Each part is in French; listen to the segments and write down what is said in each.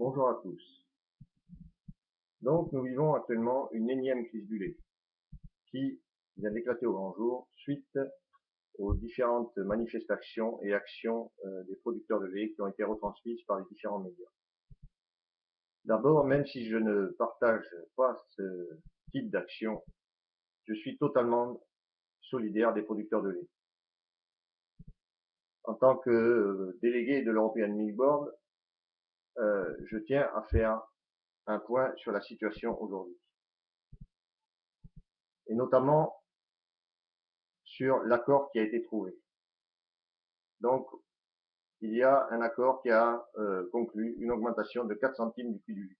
Bonjour à tous. Donc, nous vivons actuellement une énième crise du lait qui vient d'éclater au grand jour suite aux différentes manifestations et actions des producteurs de lait qui ont été retransmises par les différents médias. D'abord, même si je ne partage pas ce type d'action, je suis totalement solidaire des producteurs de lait. En tant que délégué de l'European Milk Board, je tiens à faire un point sur la situation aujourd'hui. Et notamment sur l'accord qui a été trouvé. Donc, il y a un accord qui a conclu une augmentation de 4 centimes du prix du lait.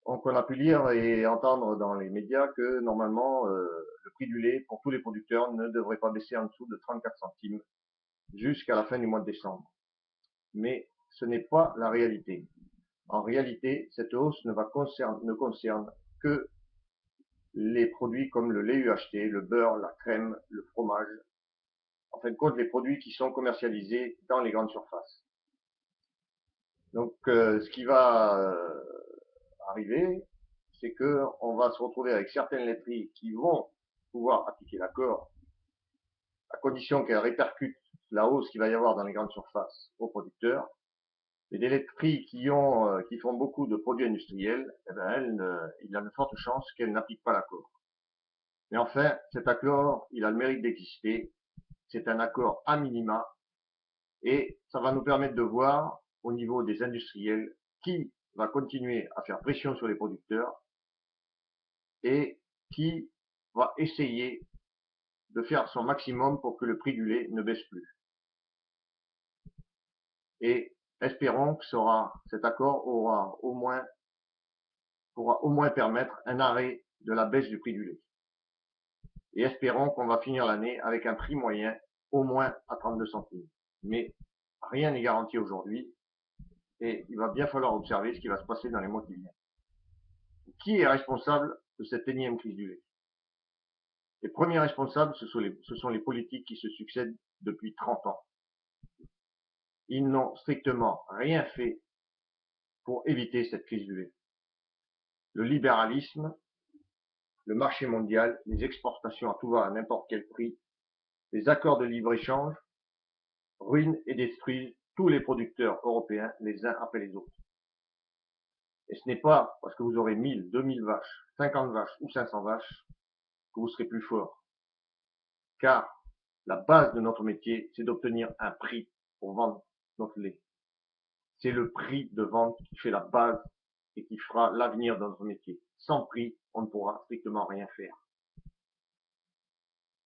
Donc, on a pu lire et entendre dans les médias que normalement, le prix du lait pour tous les producteurs ne devrait pas baisser en dessous de 34 centimes jusqu'à la fin du mois de décembre. Mais ce n'est pas la réalité. En réalité, cette hausse ne concerne que les produits comme le lait UHT, le beurre, la crème, le fromage, en fin de compte, les produits qui sont commercialisés dans les grandes surfaces. Donc, ce qui va arriver, c'est que on va se retrouver avec certaines laiteries qui vont pouvoir appliquer l'accord, à condition qu'elles répercutent la hausse qu'il va y avoir dans les grandes surfaces aux producteurs. Et des laiteries qui font beaucoup de produits industriels, eh ben, il y a de fortes chances qu'elles n'appliquent pas l'accord. Mais enfin, cet accord, il a le mérite d'exister. C'est un accord à minima et ça va nous permettre de voir au niveau des industriels qui va continuer à faire pression sur les producteurs et qui va essayer de faire son maximum pour que le prix du lait ne baisse plus. Et espérons que cet accord pourra au moins permettre un arrêt de la baisse du prix du lait. Et espérons qu'on va finir l'année avec un prix moyen au moins à 32 centimes. Mais rien n'est garanti aujourd'hui et il va bien falloir observer ce qui va se passer dans les mois qui viennent. Qui est responsable de cette énième crise du lait? Les premiers responsables, ce sont les politiques qui se succèdent depuis 30 ans. Ils n'ont strictement rien fait pour éviter cette crise du lait. Le libéralisme, le marché mondial, les exportations à tout va à n'importe quel prix, les accords de libre-échange ruinent et détruisent tous les producteurs européens les uns après les autres. Et ce n'est pas parce que vous aurez 1000, 2000 vaches, 50 vaches ou 500 vaches que vous serez plus fort. Car la base de notre métier, c'est d'obtenir un prix pour vendre notre lait. C'est le prix de vente qui fait la base et qui fera l'avenir de notre métier. Sans prix, on ne pourra strictement rien faire.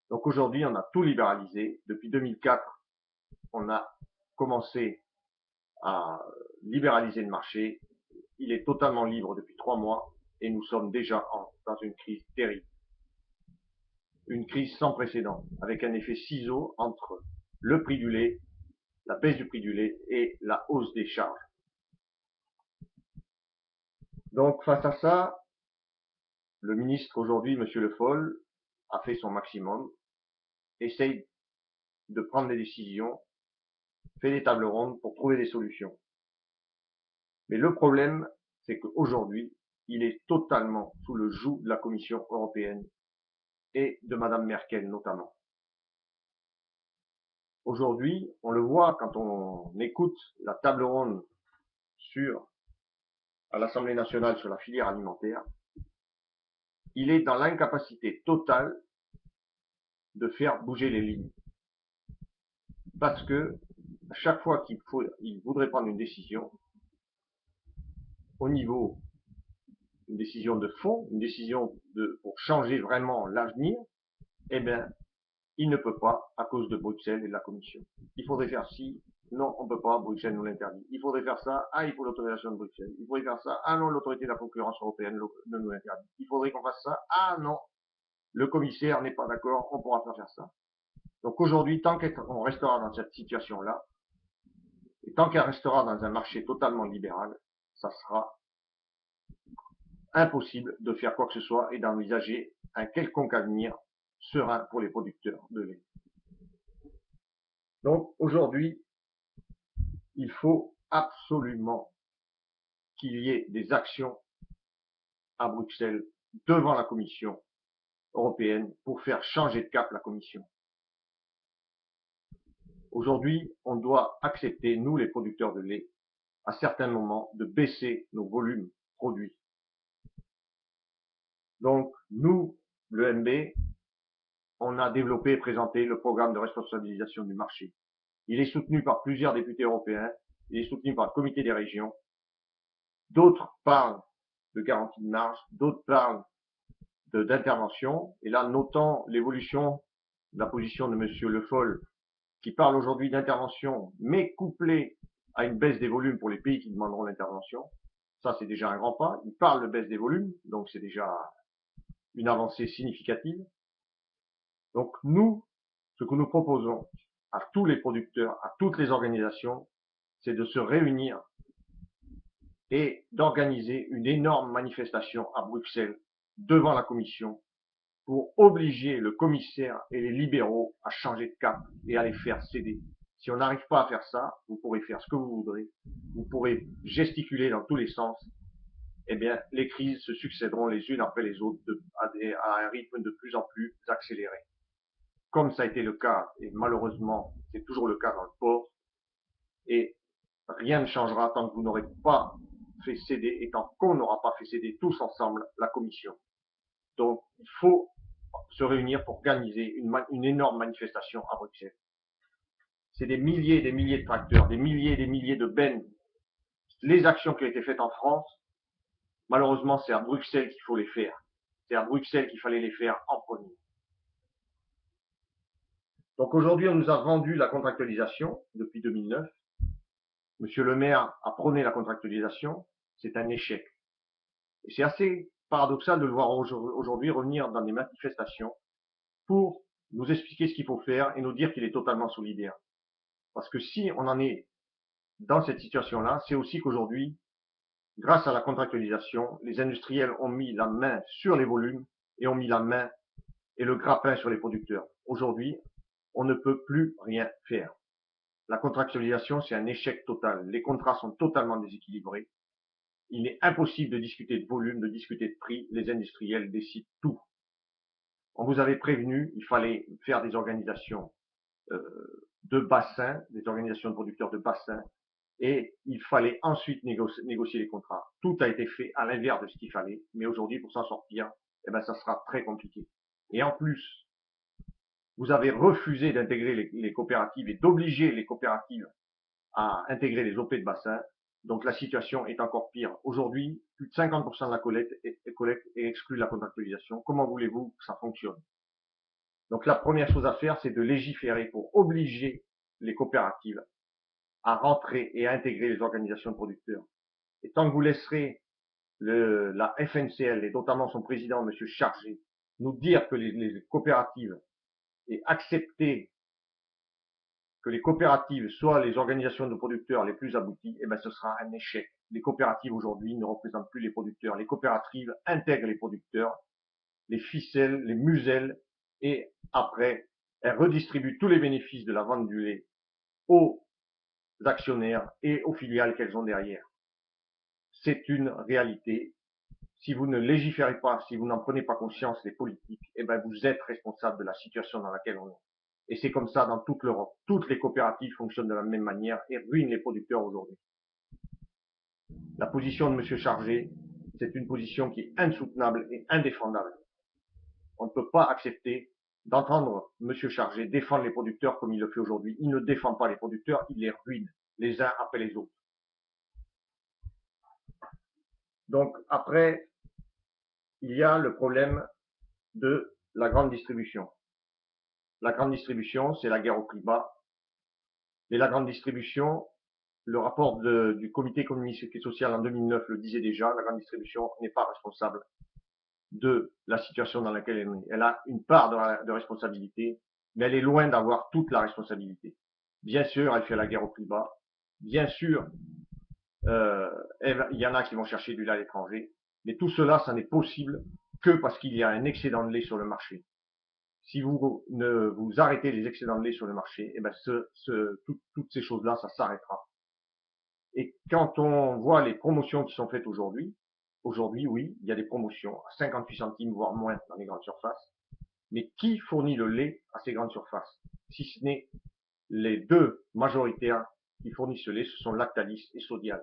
Donc aujourd'hui, on a tout libéralisé. Depuis 2004, on a commencé à libéraliser le marché. Il est totalement libre depuis 3 mois et nous sommes déjà dans une crise terrible. Une crise sans précédent, avec un effet ciseau entre le prix du lait, la baisse du prix du lait et la hausse des charges. Donc face à ça, le ministre aujourd'hui, M. Le Foll, a fait son maximum, essaye de prendre des décisions, fait des tables rondes pour trouver des solutions. Mais le problème, c'est qu'aujourd'hui, il est totalement sous le joug de la Commission européenne et de Mme Merkel notamment. Aujourd'hui, on le voit quand on écoute la table ronde à l'Assemblée nationale sur la filière alimentaire, il est dans l'incapacité totale de faire bouger les lignes. Parce que à chaque fois qu'il voudrait prendre une décision, au niveau, une décision de fond, une décision pour changer vraiment l'avenir, eh bien, il ne peut pas à cause de Bruxelles et de la Commission. Il faudrait faire ci, non, on peut pas, Bruxelles nous l'interdit. Il faudrait faire ça, ah, il faut l'autorisation de Bruxelles. Il faudrait faire ça, ah non, l'autorité de la concurrence européenne ne nous l'interdit. Il faudrait qu'on fasse ça, ah non, le commissaire n'est pas d'accord, on pourra pas faire ça. Donc aujourd'hui, tant qu'on restera dans cette situation-là, et tant qu'elle restera dans un marché totalement libéral, ça sera impossible de faire quoi que ce soit et d'envisager un quelconque avenir serein pour les producteurs de lait. Donc aujourd'hui, il faut absolument qu'il y ait des actions à Bruxelles devant la Commission européenne pour faire changer de cap la Commission. Aujourd'hui, on doit accepter, nous les producteurs de lait, à certains moments, de baisser nos volumes produits. Donc, nous, le MB, on a développé et présenté le programme de responsabilisation du marché. Il est soutenu par plusieurs députés européens, il est soutenu par le comité des régions. D'autres parlent de garantie de marge, d'autres parlent d'intervention. Et là, notant l'évolution de la position de Monsieur Le Foll, qui parle aujourd'hui d'intervention, mais couplée à une baisse des volumes pour les pays qui demanderont l'intervention. Ça, c'est déjà un grand pas. Il parle de baisse des volumes, donc c'est déjà une avancée significative. Donc nous, ce que nous proposons à tous les producteurs, à toutes les organisations, c'est de se réunir et d'organiser une énorme manifestation à Bruxelles devant la Commission pour obliger le commissaire et les libéraux à changer de cap et à les faire céder. Si on n'arrive pas à faire ça, vous pourrez faire ce que vous voudrez, vous pourrez gesticuler dans tous les sens, eh bien, les crises se succéderont les unes après les autres à un rythme de plus en plus accéléré. Comme ça a été le cas, et malheureusement, c'est toujours le cas dans le port, et rien ne changera tant que vous n'aurez pas fait céder et tant qu'on n'aura pas fait céder tous ensemble la Commission. Donc, il faut se réunir pour organiser une énorme manifestation à Bruxelles. C'est des milliers et des milliers de tracteurs, des milliers et des milliers de bennes. Les actions qui ont été faites en France, malheureusement, c'est à Bruxelles qu'il faut les faire. C'est à Bruxelles qu'il fallait les faire en premier. Donc aujourd'hui, on nous a vendu la contractualisation depuis 2009. Monsieur le maire a prôné la contractualisation. C'est un échec. Et c'est assez paradoxal de le voir aujourd'hui revenir dans des manifestations pour nous expliquer ce qu'il faut faire et nous dire qu'il est totalement solidaire. Parce que si on en est dans cette situation-là, c'est aussi qu'aujourd'hui, grâce à la contractualisation, les industriels ont mis la main sur les volumes et ont mis la main et le grappin sur les producteurs. Aujourd'hui, on ne peut plus rien faire. La contractualisation, c'est un échec total. Les contrats sont totalement déséquilibrés. Il est impossible de discuter de volume, de discuter de prix. Les industriels décident tout. On vous avait prévenu, il fallait faire des organisations de bassins, des organisations de producteurs de bassins, et il fallait ensuite négocier les contrats. Tout a été fait à l'inverse de ce qu'il fallait, mais aujourd'hui, pour s'en sortir, eh ben, ça sera très compliqué. Et en plus, vous avez refusé d'intégrer les coopératives et d'obliger les coopératives à intégrer les OP de bassin. Donc la situation est encore pire. Aujourd'hui, plus de 50% de la collecte est exclue de la contractualisation. Comment voulez-vous que ça fonctionne? Donc la première chose à faire, c'est de légiférer pour obliger les coopératives à rentrer et à intégrer les organisations de producteurs. Et tant que vous laisserez la FNCL, et notamment son président, M. Chargé, nous dire que les coopératives et accepter que les coopératives soient les organisations de producteurs les plus abouties, eh ben ce sera un échec. Les coopératives aujourd'hui ne représentent plus les producteurs. Les coopératives intègrent les producteurs, les ficellent, les musellent, et après, elles redistribuent tous les bénéfices de la vente du lait aux actionnaires et aux filiales qu'elles ont derrière. C'est une réalité. Si vous ne légiférez pas, si vous n'en prenez pas conscience, les politiques, eh ben vous êtes responsable de la situation dans laquelle on est. Et c'est comme ça dans toute l'Europe. Toutes les coopératives fonctionnent de la même manière et ruinent les producteurs aujourd'hui. La position de M. Chargé, c'est une position qui est insoutenable et indéfendable. On ne peut pas accepter d'entendre M. Chargé défendre les producteurs comme il le fait aujourd'hui. Il ne défend pas les producteurs, il les ruine les uns après les autres. Donc après, il y a le problème de la grande distribution. La grande distribution, c'est la guerre au prix bas. Mais la grande distribution, le rapport du comité économique et social en 2009 le disait déjà, la grande distribution n'est pas responsable de la situation dans laquelle elle est. Elle a une part de responsabilité, mais elle est loin d'avoir toute la responsabilité. Bien sûr, elle fait la guerre au prix bas. Bien sûr, il y en a qui vont chercher du lait à l'étranger. Mais tout cela, ça n'est possible que parce qu'il y a un excédent de lait sur le marché. Si vous ne vous arrêtez les excédents de lait sur le marché, eh ben toutes ces choses-là, ça s'arrêtera. Et quand on voit les promotions qui sont faites aujourd'hui, oui, il y a des promotions à 58 centimes, voire moins dans les grandes surfaces. Mais qui fournit le lait à ces grandes surfaces? Si ce n'est les deux majoritaires qui fournissent le lait, ce sont Lactalis et Sodial.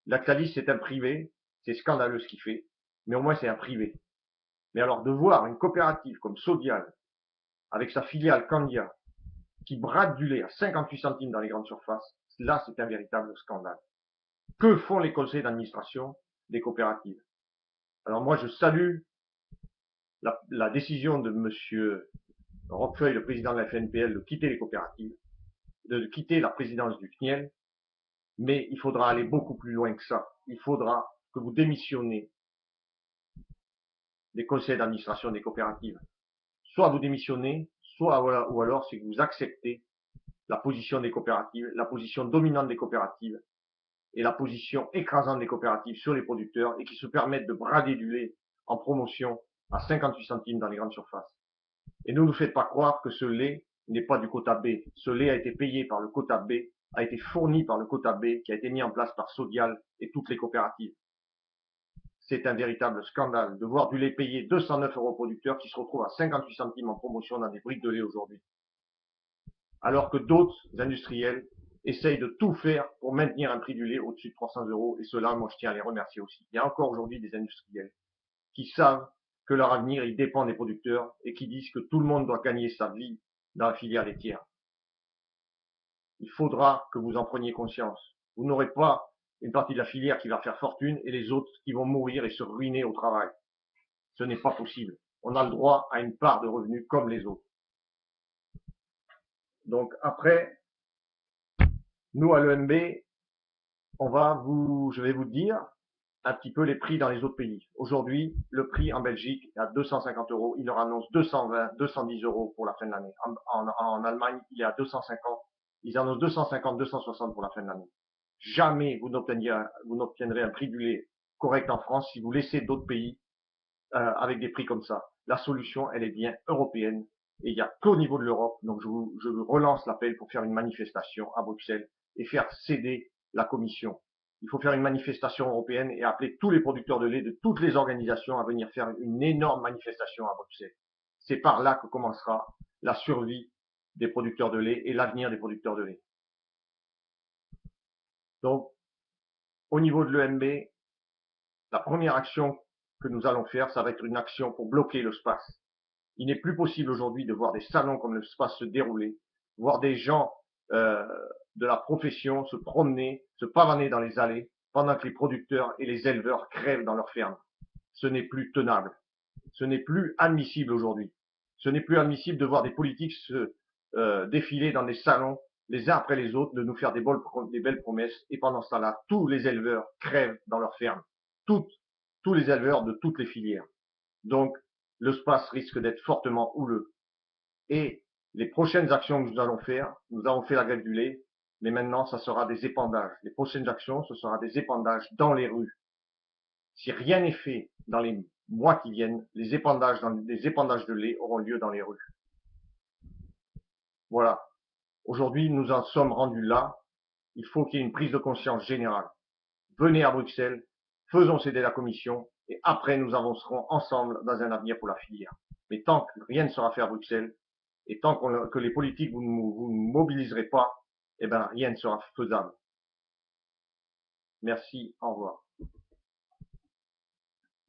Lactalis, c'est un privé, c'est scandaleux ce qu'il fait, mais au moins c'est un privé. Mais alors de voir une coopérative comme Sodial, avec sa filiale Candia, qui brade du lait à 58 centimes dans les grandes surfaces, là c'est un véritable scandale. Que font les conseils d'administration des coopératives? Alors moi je salue la décision de monsieur Roquefeuille, le président de la FNPL, de quitter les coopératives, de quitter la présidence du CNIEL, mais il faudra aller beaucoup plus loin que ça. Il faudra que vous démissionnez des conseils d'administration des coopératives. Soit vous démissionnez, soit voilà, ou alors c'est que vous acceptez la position des coopératives, la position dominante des coopératives et la position écrasante des coopératives sur les producteurs et qui se permettent de brader du lait en promotion à 58 centimes dans les grandes surfaces. Et ne nous faites pas croire que ce lait n'est pas du quota B. Ce lait a été payé par le quota B, a été fourni par le quota B qui a été mis en place par Sodial et toutes les coopératives. C'est un véritable scandale de voir du lait payé 209 € au producteur qui se retrouve à 58 centimes en promotion dans des briques de lait aujourd'hui. Alors que d'autres industriels essayent de tout faire pour maintenir un prix du lait au-dessus de 300 €. Et cela, moi, je tiens à les remercier aussi. Il y a encore aujourd'hui des industriels qui savent que leur avenir, il dépend des producteurs et qui disent que tout le monde doit gagner sa vie dans la filière laitière. Il faudra que vous en preniez conscience. Vous n'aurez pas une partie de la filière qui va faire fortune et les autres qui vont mourir et se ruiner au travail. Ce n'est pas possible. On a le droit à une part de revenus comme les autres. Donc après, nous à l'EMB, je vais vous dire un petit peu les prix dans les autres pays. Aujourd'hui, le prix en Belgique est à 250 €. Il leur annonce 220, 210 € pour la fin de l'année. En Allemagne, il est à 250. Ils annoncent 250, 260 pour la fin de l'année. Jamais vous n'obtiendrez un prix du lait correct en France si vous laissez d'autres pays avec des prix comme ça. La solution, elle est bien européenne. Et il n'y a qu'au niveau de l'Europe. Donc je vous relance l'appel pour faire une manifestation à Bruxelles et faire céder la Commission. Il faut faire une manifestation européenne et appeler tous les producteurs de lait de toutes les organisations à venir faire une énorme manifestation à Bruxelles. C'est par là que commencera la survie des producteurs de lait et l'avenir des producteurs de lait. Donc, au niveau de l'EMB, la première action que nous allons faire, ça va être une action pour bloquer le SPAS. Il n'est plus possible aujourd'hui de voir des salons comme le SPAS se dérouler, voir des gens de la profession se promener, se pavaner dans les allées, pendant que les producteurs et les éleveurs crèvent dans leurs fermes. Ce n'est plus tenable. Ce n'est plus admissible aujourd'hui. Ce n'est plus admissible de voir des politiques se défiler dans des salons les uns après les autres, de nous faire des belles promesses, et pendant ce temps-là, tous les éleveurs crèvent dans leurs fermes. Tous les éleveurs de toutes les filières. Donc, le SPAS risque d'être fortement houleux. Et les prochaines actions que nous allons faire, nous avons fait la grève du lait, mais maintenant, ça sera des épandages. Les prochaines actions, ce sera des épandages dans les rues. Si rien n'est fait dans les mois qui viennent, des épandages de lait auront lieu dans les rues. Voilà. Aujourd'hui, nous en sommes rendus là. Il faut qu'il y ait une prise de conscience générale. Venez à Bruxelles, faisons céder la Commission, et après nous avancerons ensemble dans un avenir pour la filière. Mais tant que rien ne sera fait à Bruxelles, et tant que les politiques vous ne mobiliserez pas, eh ben rien ne sera faisable. Merci, au revoir.